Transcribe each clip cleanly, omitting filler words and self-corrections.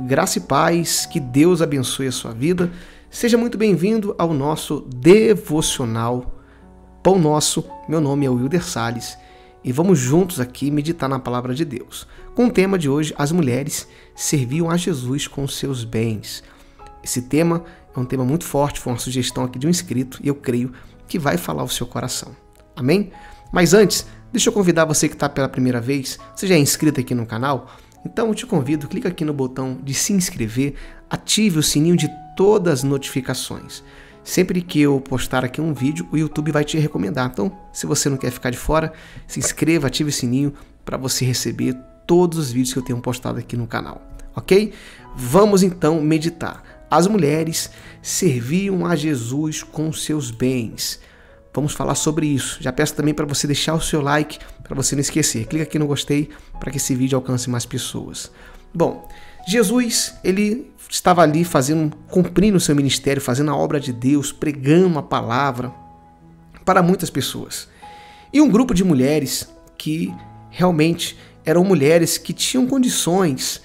Graça e paz, que Deus abençoe a sua vida. Seja muito bem-vindo ao nosso devocional Pão Nosso. Meu nome é Wilder Salles e vamos juntos aqui meditar na palavra de Deus. Com o tema de hoje, as mulheres serviam a Jesus com seus bens. Esse tema é um tema muito forte, foi uma sugestão aqui de um inscrito e eu creio que vai falar o seu coração. Amém? Mas antes, deixa eu convidar você que está pela primeira vez, você já é inscrito aqui no canal? Então eu te convido, clica aqui no botão de se inscrever, ative o sininho de todas as notificações. Sempre que eu postar aqui um vídeo, o YouTube vai te recomendar. Então, se você não quer ficar de fora, se inscreva, ative o sininho para você receber todos os vídeos que eu tenho postado aqui no canal, ok? Vamos então meditar. As mulheres serviam a Jesus com seus bens. Vamos falar sobre isso. Já peço também para você deixar o seu like, para você não esquecer. Clica aqui no gostei para que esse vídeo alcance mais pessoas. Bom, Jesus, ele estava ali cumprindo o seu ministério, fazendo a obra de Deus, pregando a palavra para muitas pessoas. E um grupo de mulheres que realmente eram mulheres que tinham condições,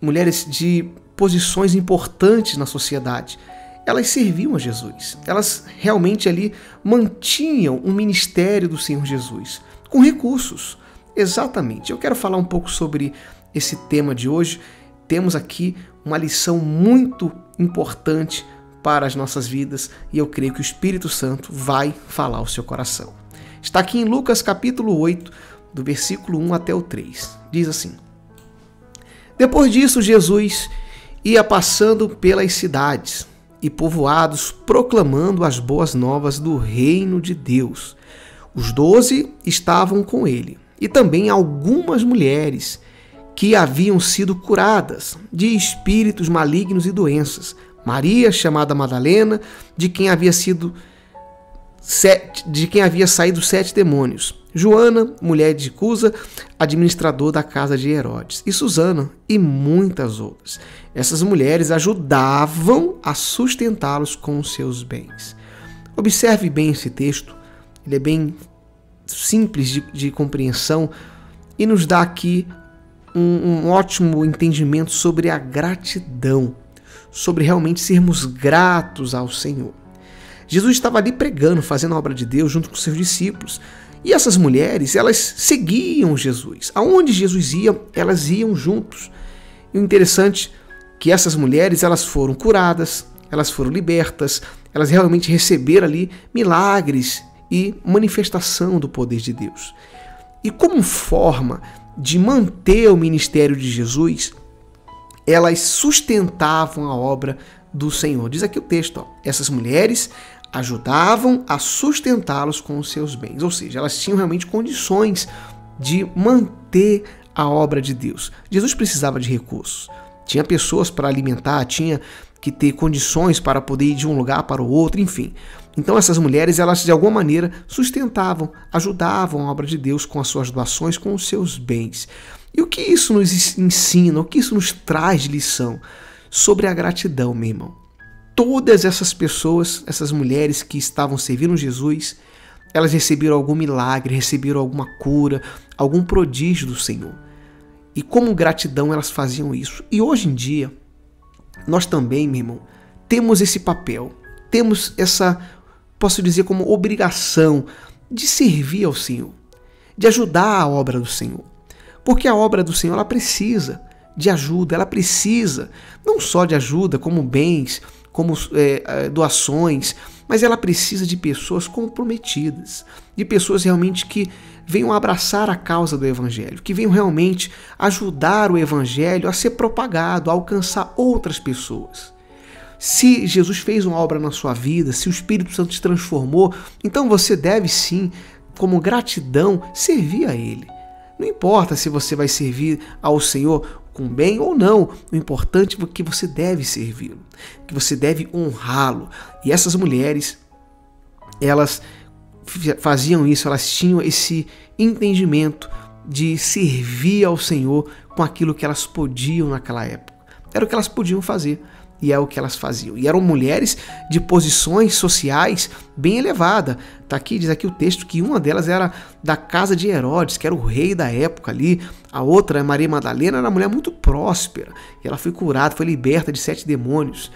mulheres de posições importantes na sociedade. Elas serviam a Jesus, elas realmente ali mantinham o ministério do Senhor Jesus, com recursos, exatamente. Eu quero falar um pouco sobre esse tema de hoje. Temos aqui uma lição muito importante para as nossas vidas e eu creio que o Espírito Santo vai falar ao seu coração. Está aqui em Lucas capítulo 8, do versículo 1 até o 3. Diz assim: Depois disso, Jesus ia passando pelas cidades e povoados, proclamando as boas novas do reino de Deus. Os 12 estavam com ele, e também algumas mulheres que haviam sido curadas de espíritos malignos e doenças. Maria, chamada Madalena, de quem havia saído 7 demônios. Joana, mulher de Cusa, administrador da casa de Herodes, e Susana, e muitas outras. Essas mulheres ajudavam a sustentá-los com os seus bens. Observe bem esse texto, ele é bem simples de compreensão e nos dá aqui um ótimo entendimento sobre a gratidão, sobre realmente sermos gratos ao Senhor. Jesus estava ali pregando, fazendo a obra de Deus junto com seus discípulos. E essas mulheres, elas seguiam Jesus. Aonde Jesus ia, elas iam juntos. E o interessante é que essas mulheres, elas foram curadas, elas foram libertas, elas realmente receberam ali milagres e manifestação do poder de Deus. E como forma de manter o ministério de Jesus, elas sustentavam a obra do Senhor. Diz aqui o texto, essas mulheres ajudavam a sustentá-los com os seus bens. Ou seja, elas tinham realmente condições de manter a obra de Deus. Jesus precisava de recursos. Tinha pessoas para alimentar, tinha que ter condições para poder ir de um lugar para o outro, enfim. Então essas mulheres, elas de alguma maneira sustentavam, ajudavam a obra de Deus com as suas doações, com os seus bens. E o que isso nos ensina, o que isso nos traz de lição? Sobre a gratidão, meu irmão. Todas essas pessoas, essas mulheres que estavam servindo Jesus, elas receberam algum milagre, receberam alguma cura, algum prodígio do Senhor. E como gratidão elas faziam isso. E hoje em dia, nós também, meu irmão, temos esse papel, temos essa, posso dizer, como obrigação de servir ao Senhor, de ajudar a obra do Senhor. Porque a obra do Senhor, ela precisa de ajuda, ela precisa não só de ajuda, como bens, como doações, mas ela precisa de pessoas comprometidas, de pessoas realmente que venham abraçar a causa do Evangelho, que venham realmente ajudar o Evangelho a ser propagado, a alcançar outras pessoas. Se Jesus fez uma obra na sua vida, se o Espírito Santo te transformou, então você deve sim, como gratidão, servir a Ele. Não importa se você vai servir ao Senhor com bem ou não, o importante é que você deve servi-lo, que você deve honrá-lo. E essas mulheres, elas faziam isso, elas tinham esse entendimento de servir ao Senhor com aquilo que elas podiam naquela época. Era o que elas podiam fazer. E é o que elas faziam. E eram mulheres de posições sociais bem elevadas. Tá aqui, diz aqui o texto que uma delas era da casa de Herodes, que era o rei da época ali. A outra, Maria Madalena, era uma mulher muito próspera. E ela foi curada, foi liberta de 7 demônios.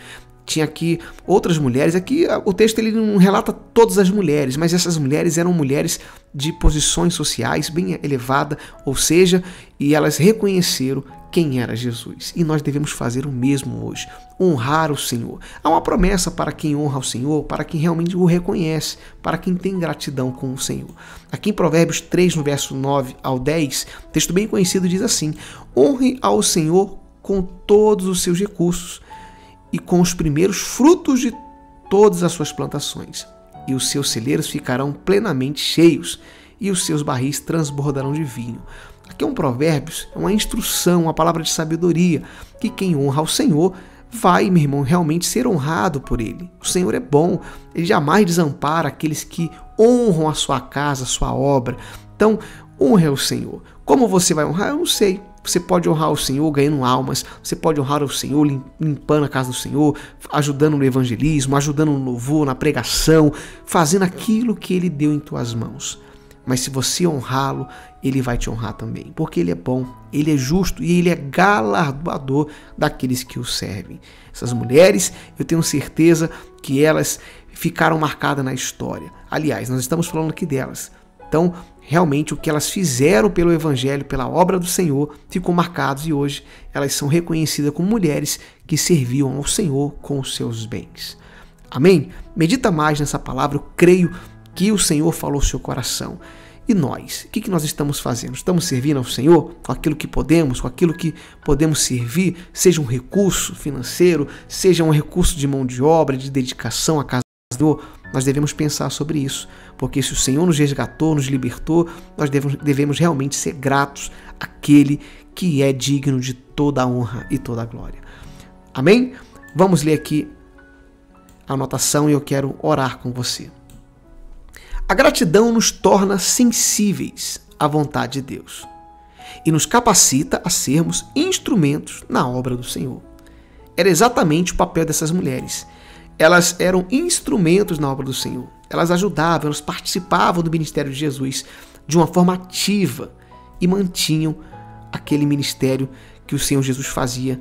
Tinha aqui outras mulheres. Aqui o texto ele não relata todas as mulheres, mas essas mulheres eram mulheres de posições sociais bem elevadas, ou seja, e elas reconheceram quem era Jesus. E nós devemos fazer o mesmo hoje, honrar o Senhor. Há uma promessa para quem honra o Senhor, para quem realmente o reconhece, para quem tem gratidão com o Senhor. Aqui em Provérbios 3, no verso 9 ao 10, texto bem conhecido diz assim: honre ao Senhor com todos os seus recursos e com os primeiros frutos de todas as suas plantações, e os seus celeiros ficarão plenamente cheios, e os seus barris transbordarão de vinho. Aqui é um provérbios, é uma instrução, uma palavra de sabedoria, que quem honra ao Senhor vai, meu irmão, realmente ser honrado por Ele. O Senhor é bom, Ele jamais desampara aqueles que honram a sua casa, a sua obra. Então, honre ao Senhor. Como você vai honrar? Eu não sei. Você pode honrar o Senhor ganhando almas, você pode honrar o Senhor limpando a casa do Senhor, ajudando no evangelismo, ajudando no louvor, na pregação, fazendo aquilo que Ele deu em tuas mãos. Mas se você honrá-lo, Ele vai te honrar também, porque Ele é bom, Ele é justo e Ele é galardoador daqueles que o servem. Essas mulheres, eu tenho certeza que elas ficaram marcadas na história. Aliás, nós estamos falando aqui delas. Então, realmente o que elas fizeram pelo Evangelho, pela obra do Senhor, ficou marcado e hoje elas são reconhecidas como mulheres que serviam ao Senhor com os seus bens. Amém? Medita mais nessa palavra, eu creio que o Senhor falou ao seu coração. E nós? O que nós estamos fazendo? Estamos servindo ao Senhor com aquilo que podemos, com aquilo que podemos servir, seja um recurso financeiro, seja um recurso de mão de obra, de dedicação à casa do Senhor? Nós devemos pensar sobre isso, porque se o Senhor nos resgatou, nos libertou, nós devemos realmente ser gratos àquele que é digno de toda a honra e toda a glória. Amém? Vamos ler aqui a anotação e eu quero orar com você. A gratidão nos torna sensíveis à vontade de Deus e nos capacita a sermos instrumentos na obra do Senhor. Era exatamente o papel dessas mulheres. Elas eram instrumentos na obra do Senhor. Elas ajudavam, elas participavam do ministério de Jesus de uma forma ativa e mantinham aquele ministério que o Senhor Jesus fazia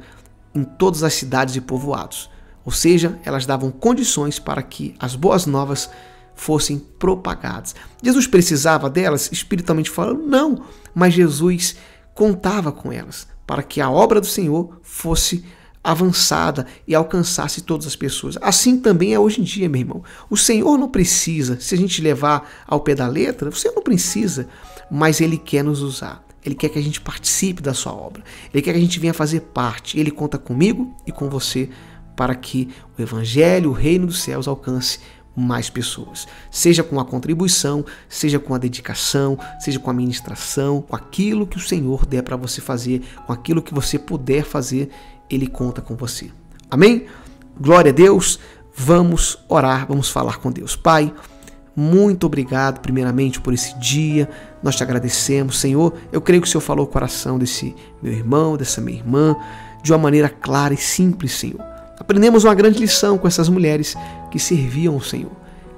em todas as cidades e povoados. Ou seja, elas davam condições para que as boas novas fossem propagadas. Jesus precisava delas, espiritualmente falando? Não, mas Jesus contava com elas para que a obra do Senhor fosse avançada e alcançasse todas as pessoas. Assim também é hoje em dia, meu irmão. O Senhor não precisa, se a gente levar ao pé da letra, o Senhor não precisa, mas Ele quer nos usar. Ele quer que a gente participe da sua obra. Ele quer que a gente venha fazer parte. Ele conta comigo e com você para que o Evangelho, o reino dos céus alcance mais pessoas. Seja com a contribuição, seja com a dedicação, seja com a ministração, com aquilo que o Senhor der para você fazer, com aquilo que você puder fazer, Ele conta com você. Amém? Glória a Deus. Vamos orar, vamos falar com Deus. Pai, muito obrigado primeiramente por esse dia. Nós te agradecemos, Senhor. Eu creio que o Senhor falou o coração desse meu irmão, dessa minha irmã, de uma maneira clara e simples, Senhor. Aprendemos uma grande lição com essas mulheres que serviam ao Senhor,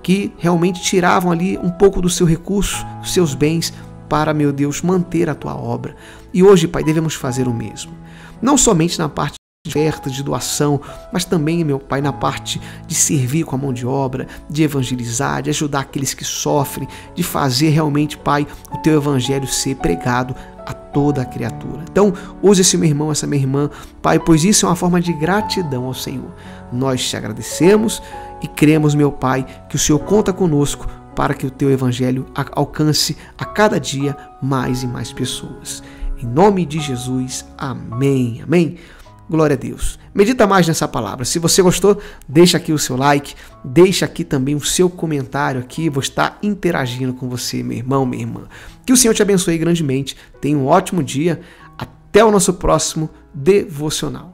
que realmente tiravam ali um pouco do seu recurso, dos seus bens, para, meu Deus, manter a tua obra. E hoje, Pai, devemos fazer o mesmo. Não somente na parte de oferta, de doação, mas também, meu Pai, na parte de servir com a mão de obra, de evangelizar, de ajudar aqueles que sofrem, de fazer realmente, Pai, o teu evangelho ser pregado a toda a criatura. Então, use esse meu irmão, essa minha irmã, Pai, pois isso é uma forma de gratidão ao Senhor. Nós te agradecemos e cremos, meu Pai, que o Senhor conta conosco para que o teu evangelho alcance a cada dia mais e mais pessoas. Em nome de Jesus, amém, amém. Glória a Deus. Medita mais nessa palavra. Se você gostou, deixa aqui o seu like, deixa aqui também o seu comentário aqui. Vou estar interagindo com você, meu irmão, minha irmã. Que o Senhor te abençoe grandemente. Tenha um ótimo dia. Até o nosso próximo devocional.